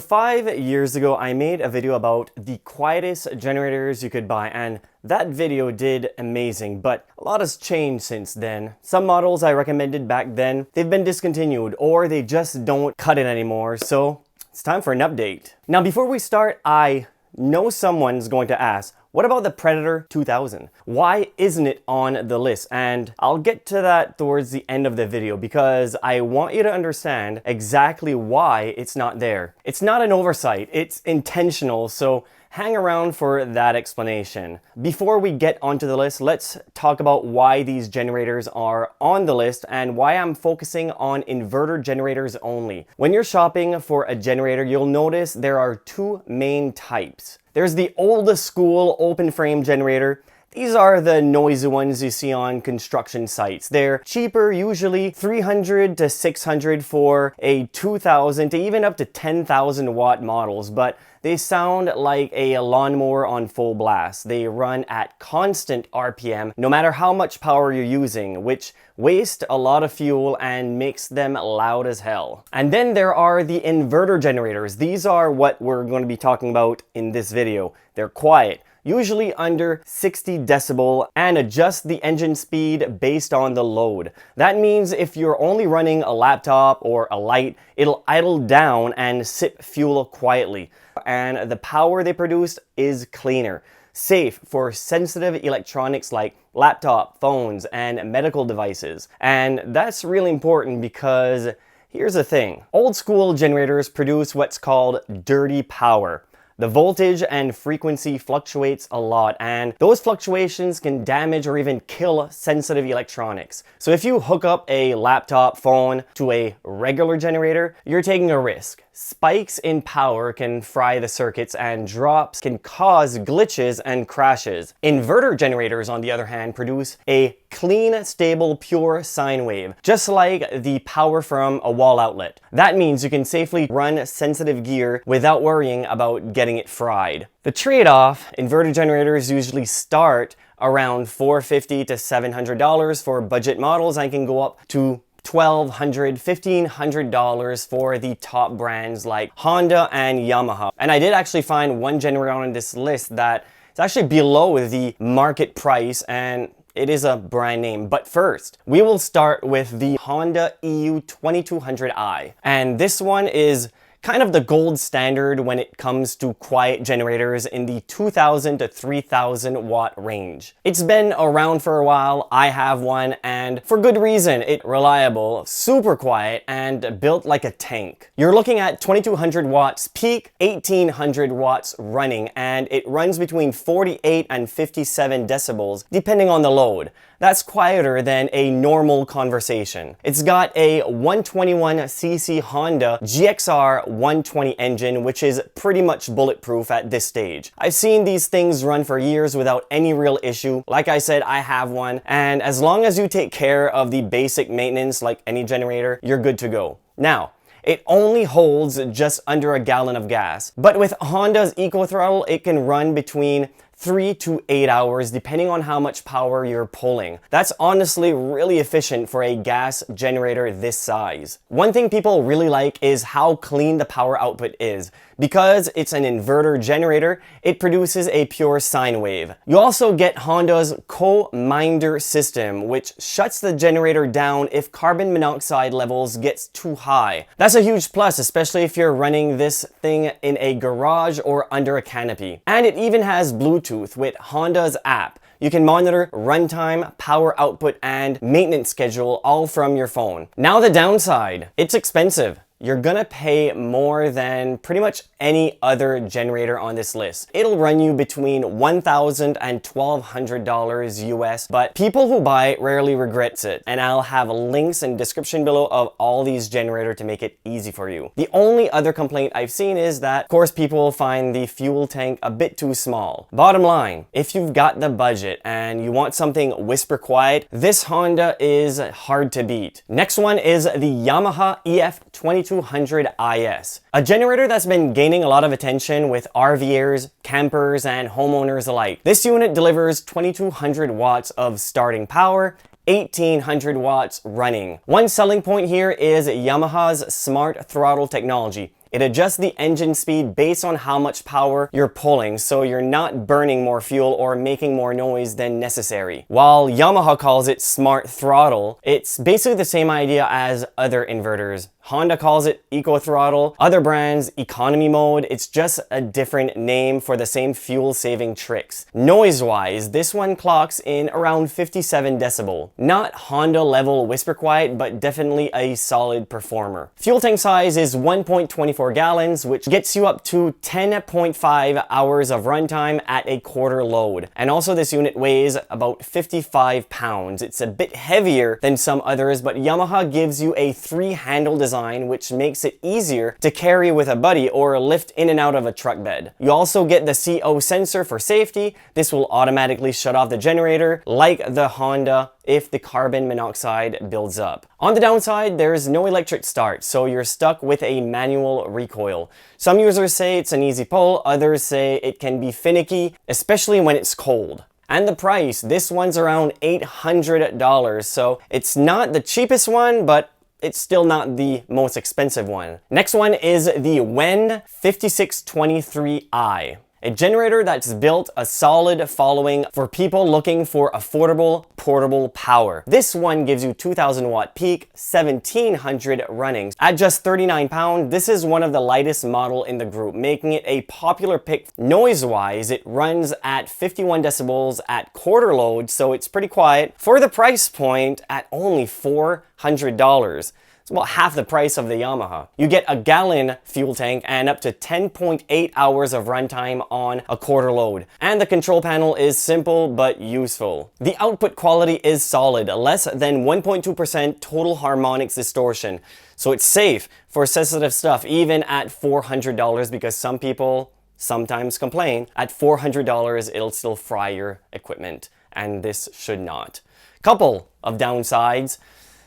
5 years ago, I made a video about the quietest generators you could buy, and that video did amazing, but a lot has changed since then. Some models I recommended back then, they've been discontinued or they just don't cut it anymore, so it's time for an update. Now before we start, I know someone's going to ask, what about the Predator 2000? Why isn't it on the list? And I'll get to that towards the end of the video because I want you to understand exactly why it's not there. It's not an oversight, it's intentional, so hang around for that explanation. Before we get onto the list, let's talk about why these generators are on the list and why I'm focusing on inverter generators only. When you're shopping for a generator, you'll notice there are two main types. There's the old school open frame generator. These are the noisy ones you see on construction sites. They're cheaper, usually 300 to 600 for a 2000 to even up to 10,000 watt models, but they sound like a lawnmower on full blast. They run at constant RPM, no matter how much power you're using, which waste a lot of fuel and makes them loud as hell. And then there are the inverter generators. These are what we're going to be talking about in this video. They're quiet, usually under 60 decibel, and adjust the engine speed based on the load. That means if you're only running a laptop or a light, it'll idle down and sip fuel quietly. And the power they produce is cleaner, safe for sensitive electronics like laptop, phones, and medical devices. And that's really important because here's the thing. Old school generators produce what's called dirty power. The voltage and frequency fluctuates a lot, and those fluctuations can damage or even kill sensitive electronics. So if you hook up a laptop phone to a regular generator, you're taking a risk. Spikes in power can fry the circuits, and drops can cause glitches and crashes. Inverter generators, on the other hand, produce a clean, stable, pure sine wave, just like the power from a wall outlet. That means you can safely run sensitive gear without worrying about getting it fried. The trade-off, inverter generators usually start around $450 to $700 for budget models and can go up to $1,200, $1,500 for the top brands like Honda and Yamaha. And I did actually find one generator on this list that is actually below the market price, and it is a brand name. But first, we will start with the Honda EF2200i. And this one is kind of the gold standard when it comes to quiet generators in the 2,000 to 3,000 watt range. It's been around for a while, I have one, and for good reason. It's reliable, super quiet, and built like a tank. You're looking at 2,200 watts peak, 1,800 watts running, and it runs between 48 and 57 decibels, depending on the load. That's quieter than a normal conversation. It's got a 121cc Honda GXR 120 engine, which is pretty much bulletproof at this stage. I've seen these things run for years without any real issue. Like I said, I have one, and as long as you take care of the basic maintenance like any generator, you're good to go. Now, it only holds just under a gallon of gas, but with Honda's Eco Throttle, it can run between 3 to 8 hours depending on how much power you're pulling. That's honestly really efficient for a gas generator this size. One thing people really like is how clean the power output is. Because it's an inverter generator, it produces a pure sine wave. You also get Honda's co-minder system, which shuts the generator down if carbon monoxide levels gets too high. That's a huge plus, especially if you're running this thing in a garage or under a canopy. And it even has Bluetooth with Honda's app. You can monitor runtime, power output, and maintenance schedule all from your phone. Now the downside, it's expensive. You're gonna pay more than pretty much any other generator on this list. It'll run you between $1,000 and $1,200 US, but people who buy it rarely regrets it. And I'll have links in the description below of all these generators to make it easy for you. The only other complaint I've seen is that, of course, people find the fuel tank a bit too small. Bottom line, if you've got the budget and you want something whisper quiet, this Honda is hard to beat. Next one is the Yamaha EF2200i, a generator that's been gaining a lot of attention with RVers, campers, and homeowners alike. This unit delivers 2,200 watts of starting power, 1,800 watts running. One selling point here is Yamaha's smart throttle technology. It adjusts the engine speed based on how much power you're pulling, so you're not burning more fuel or making more noise than necessary. While Yamaha calls it smart throttle, it's basically the same idea as other inverters. Honda calls it eco throttle, other brands economy mode. It's just a different name for the same fuel saving tricks. Noise wise, this one clocks in around 57 decibel. Not Honda level whisper quiet, but definitely a solid performer. Fuel tank size is 1.24 gallons, which gets you up to 10.5 hours of runtime at a quarter load. And also this unit weighs about 55 pounds. It's a bit heavier than some others, but Yamaha gives you a 3-handle design, which makes it easier to carry with a buddy or lift in and out of a truck bed. You also get the CO sensor for safety. This will automatically shut off the generator like the Honda if the carbon monoxide builds up. On the downside, there's no electric start, so you're stuck with a manual recoil. Some users say it's an easy pull, others say it can be finicky, especially when it's cold. And the price, this one's around $800, so it's not the cheapest one, but it's still not the most expensive one. Next one is the EF2200i. A generator that's built a solid following for people looking for affordable portable power. This one gives you 2000 watt peak, 1700 runnings. At just 39 pounds, this is one of the lightest model in the group, making it a popular pick. Noise wise, it runs at 51 decibels at quarter load, so it's pretty quiet. For the price point at only $400. It's about half the price of the Yamaha. You get a gallon fuel tank and up to 10.8 hours of runtime on a quarter load. And the control panel is simple but useful. The output quality is solid, less than 1.2% total harmonics distortion. So it's safe for sensitive stuff even at $400, because some people sometimes complain at $400 it'll still fry your equipment, and this should not. Couple of downsides.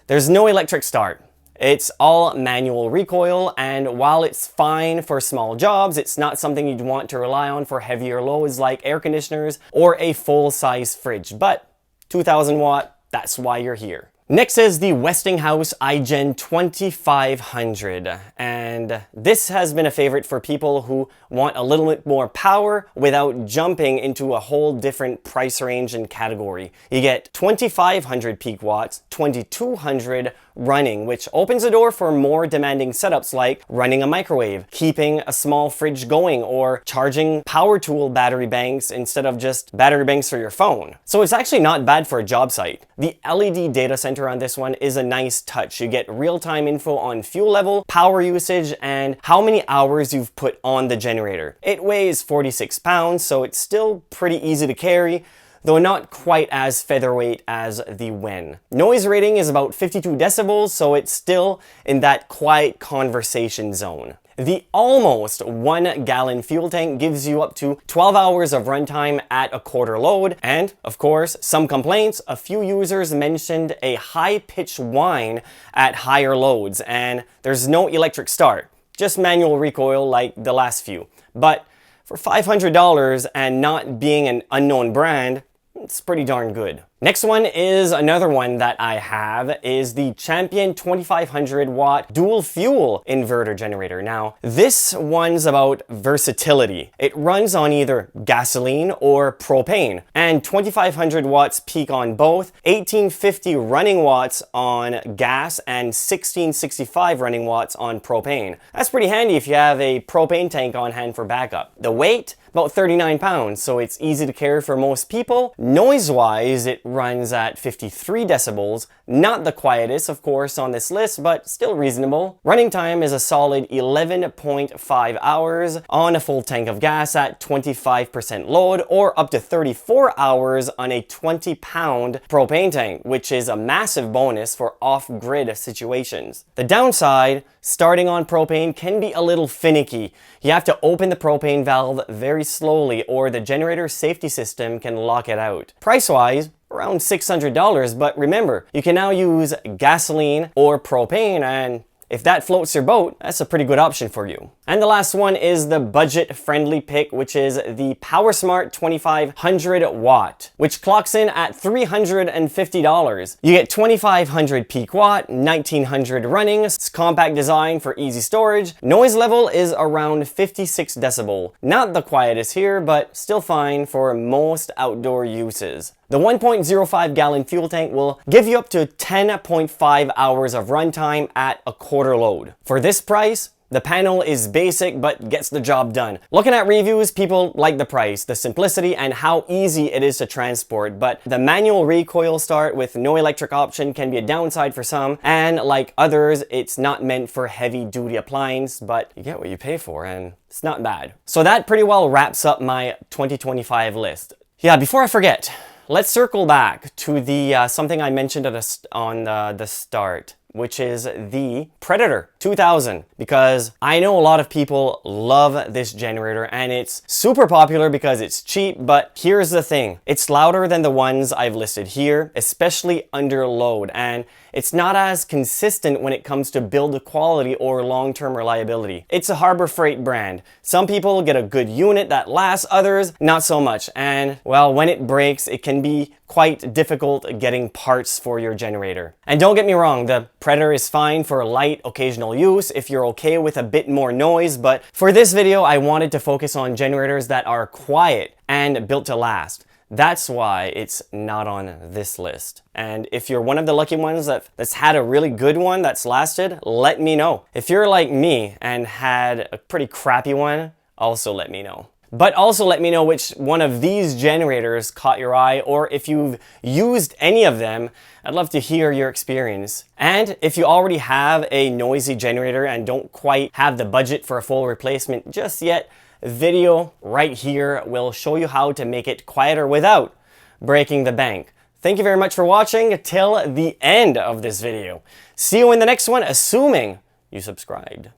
There's no electric start. It's all manual recoil, and while it's fine for small jobs, it's not something you'd want to rely on for heavier loads like air conditioners or a full-size fridge. But 2000 watt, that's why you're here. Next is the Westinghouse IGen 2500, and this has been a favorite for people who want a little bit more power without jumping into a whole different price range and category. You get 2500 peak watts, 2200 running, which opens the door for more demanding setups like running a microwave, keeping a small fridge going, or charging power tool battery banks instead of just battery banks for your phone. So it's actually not bad for a job site. The LED data center on this one is a nice touch. You get real-time info on fuel level, power usage, and how many hours you've put on the generator. It weighs 46 pounds, so it's still pretty easy to carry, though not quite as featherweight as the Wen. Noise rating is about 52 decibels, so it's still in that quiet conversation zone. The almost 1 gallon fuel tank gives you up to 12 hours of runtime at a quarter load, and of course, some complaints. A few users mentioned a high-pitched whine at higher loads, and there's no electric start, just manual recoil like the last few. But for $500 and not being an unknown brand, it's pretty darn good. Next one is another one that I have, is the Champion 2500 watt dual fuel inverter generator. Now, this one's about versatility. It runs on either gasoline or propane, and 2500 watts peak on both, 1850 running watts on gas, and 1665 running watts on propane. That's pretty handy if you have a propane tank on hand for backup. The weight, about 39 pounds, so it's easy to carry for most people. Noise-wise, it runs at 53 decibels, not the quietest, of course, on this list, but still reasonable. Running time is a solid 11.5 hours on a full tank of gas at 25% load, or up to 34 hours on a 20-pound propane tank, which is a massive bonus for off-grid situations. The downside, starting on propane can be a little finicky. You have to open the propane valve very slowly, or the generator safety system can lock it out. Price-wise, around $600, but remember, you can now use gasoline or propane, and if that floats your boat, that's a pretty good option for you. And the last one is the budget-friendly pick, which is the PowerSmart 2500 watt, which clocks in at $350. You get 2500 peak watt, 1900 running, compact design for easy storage. Noise level is around 56 decibel. Not the quietest here, but still fine for most outdoor uses. The 1.05 gallon fuel tank will give you up to 10.5 hours of runtime at a quarter load. For this price, the panel is basic but gets the job done. Looking at reviews, people like the price, the simplicity, and how easy it is to transport, but the manual recoil start with no electric option can be a downside for some, and like others, it's not meant for heavy duty appliance, but you get what you pay for, and it's not bad. So that pretty well wraps up my 2025 list. Yeah, before I forget, let's circle back to the something I mentioned on the start, which is the Predator 2000, because I know a lot of people love this generator and it's super popular because it's cheap, but here's the thing. It's louder than the ones I've listed here, especially under load, and it's not as consistent when it comes to build quality or long-term reliability. It's a Harbor Freight brand. Some people get a good unit that lasts, others not so much, and well, when it breaks, it can be quite difficult getting parts for your generator. And don't get me wrong, the Predator is fine for light occasional use if you're okay with a bit more noise, but for this video I wanted to focus on generators that are quiet and built to last. That's why it's not on this list. And if you're one of the lucky ones that's had a really good one that's lasted, let me know. If you're like me and had a pretty crappy one, also let me know. But also let me know which one of these generators caught your eye, or if you've used any of them. I'd love to hear your experience. And if you already have a noisy generator and don't quite have the budget for a full replacement just yet, video right here will show you how to make it quieter without breaking the bank. Thank you very much for watching till the end of this video. See you in the next one, assuming you subscribed.